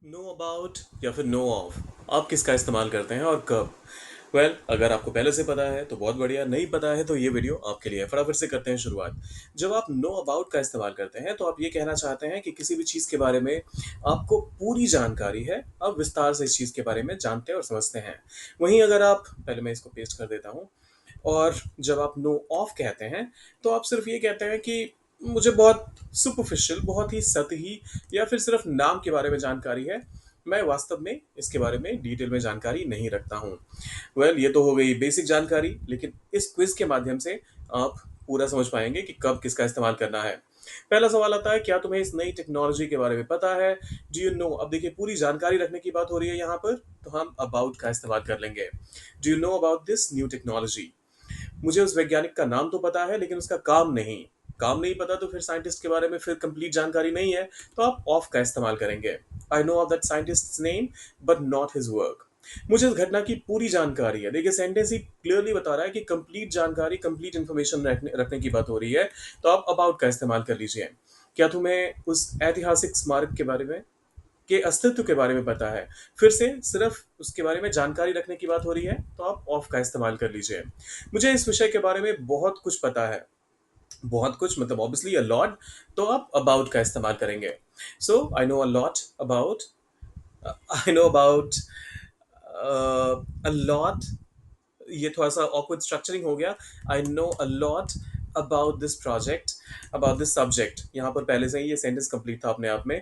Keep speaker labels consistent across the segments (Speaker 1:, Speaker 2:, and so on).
Speaker 1: Know about या फिर no of, आप किसका इस्तेमाल करते हैं और कब? अगर आपको पहले से पता है तो बहुत बढ़िया, नहीं पता है तो ये वीडियो आपके लिए है। फटाफट से करते हैं शुरुआत। जब आप नो अबाउट का इस्तेमाल करते हैं तो आप ये कहना चाहते हैं कि किसी भी चीज़ के बारे में आपको पूरी जानकारी है, आप विस्तार से इस चीज़ के बारे में जानते और समझते हैं। वहीं अगर आप, पहले मैं इसको पेस्ट कर देता हूँ, और जब आप नो ऑफ कहते हैं तो आप सिर्फ ये कहते हैं कि मुझे बहुत सुपरफिशियल, बहुत ही सतही या फिर सिर्फ नाम के बारे में जानकारी है, मैं वास्तव में इसके बारे में डिटेल में जानकारी नहीं रखता हूँ। ये तो हो गई बेसिक जानकारी, लेकिन इस क्विज के माध्यम से आप पूरा समझ पाएंगे कि कब किसका इस्तेमाल करना है। पहला सवाल आता है, क्या तुम्हें इस नई टेक्नोलॉजी के बारे में पता है? Do you know? अब देखिए, पूरी जानकारी रखने की बात हो रही है यहाँ पर, तो हम अबाउट का इस्तेमाल कर लेंगे। Do you know about this new technology? मुझे उस वैज्ञानिक का नाम तो पता है, लेकिन उसका काम नहीं पता, तो फिर साइंटिस्ट के बारे में फिर कंप्लीट जानकारी नहीं है, तो आप ऑफ का इस्तेमाल करेंगे। आई know of that scientist name but not his work. मुझे इस घटना की पूरी जानकारी है। देखिए, सेंटेंस ही क्लियरली बता रहा है कि कंप्लीट जानकारी, कंप्लीट इंफॉर्मेशन रखने रखने की बात हो रही है, तो आप अबाउट का इस्तेमाल कर लीजिए। क्या तुम्हें उस ऐतिहासिक स्मारक के बारे में, के अस्तित्व के बारे में पता है? फिर से सिर्फ उसके बारे में जानकारी रखने की बात हो रही है, तो आप ऑफ का इस्तेमाल कर लीजिए। मुझे इस विषय के बारे में बहुत कुछ पता है, बहुत कुछ मतलब ऑब्वियसली अ लॉट, तो आप अबाउट का इस्तेमाल करेंगे। So I know a lot about, I know about a lot, ये थोड़ा सा ऑकवर्ड स्ट्रक्चरिंग हो गया। I know a lot about this project, about this subject. यहाँ पर पहले से ही ये सेंटेंस कंप्लीट था अपने आप में।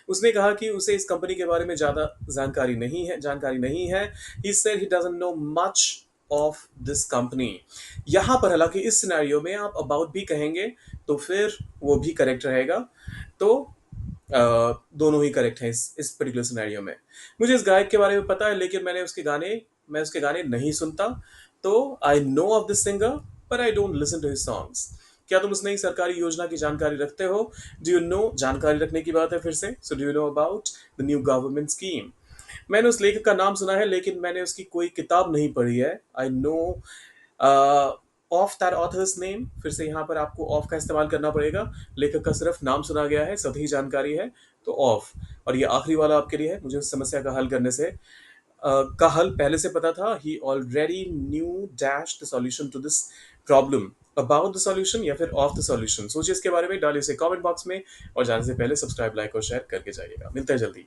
Speaker 1: उसने कहा कि उसे इस कंपनी के बारे में ज़्यादा जानकारी नहीं है। He said he doesn't know much of this company. यहाँ पर हालांकि इस सिनेरियो में आप अबाउट भी कहेंगे तो फिर वो भी करेक्ट रहेगा। तो दोनों ही करेक्ट हैं इस पर्टिकुलर सिनेरियो में। मुझे इस गायक के बारे में पता है, लेकिन मैं उसके गाने नहीं सुनता। तो I know of this singer पर I don't listen to his songs. क्या तुम उस नई सरकारी योजना की जानकारी रखते हो? डू यू नो, जानकारी रखने की बात है फिर से। So do you know about the new government scheme? मैंने उस लेखक का नाम सुना है, लेकिन मैंने उसकी कोई किताब नहीं पढ़ी है। आई know of that author's name. फिर से यहाँ पर आपको ऑफ का इस्तेमाल करना पड़ेगा। लेखक का सिर्फ नाम सुना गया है, सभी जानकारी है, तो ऑफ। और ये आखिरी वाला आपके लिए है। मुझे उस समस्या का हल करने से का हल पहले से पता था। He already knew dash the solution to this problem. About the solution या फिर ऑफ द सॉल्यूशन, सोचिए इसके बारे में, डालिए उसे कमेंट बॉक्स में, और जाने से पहले सब्सक्राइब, लाइक और शेयर करके जाइएगा। मिलते हैं जल्दी।